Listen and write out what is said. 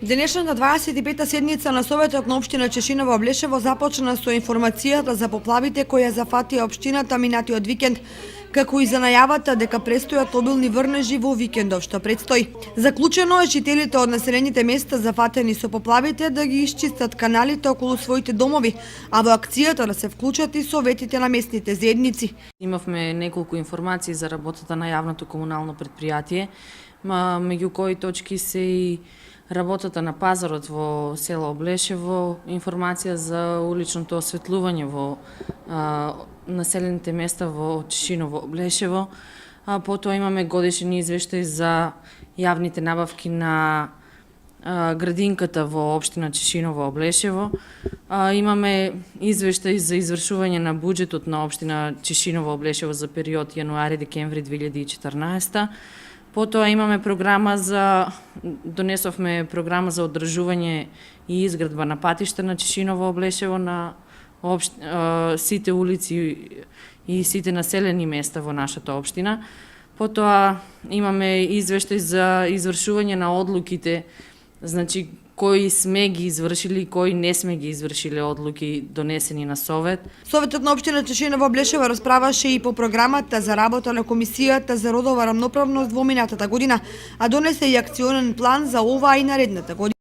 Денешната 25-та седница на Советот на општина Чешиново Облешево започна со информацијата за поплавите кои ја зафатија општината минатиот викенд, како и за најавата дека престојат обилни врнежи во викендов што предстои. Заклучено е жителите од населените места зафатени со поплавите да ги исчистат каналите околу своите домови, а во акцијата да се вклучат и советите на местните заедници. Имавме неколку информации за работата на јавното комунално предпријатие, меѓу кои точки се и работата на пазарот во село Облешево, информација за уличното осветлување во населените места во Чешиново Облешево. Потоа имаме годишен извештај за јавните набавки на градинката во општина Чешиново Облешево. Имаме извештај за извршување на буџетот на општина Чешиново Облешево за период јануари-декември 2014. Потоа имаме донесовме програма за одржување и изградба на патишта на Чешиново Облешево на сите улици и сите населени места во нашата општина. Потоа имаме извештај за извршување на одлуките, значи кои сме ги извршили и кои не сме ги извршиле одлуки донесени на Совет. Советот на општина Чешиново Облешево расправаше и по програмата за работа на Комисијата за родова рамноправност во минатата година, а донесе и акционен план за оваа и наредната година.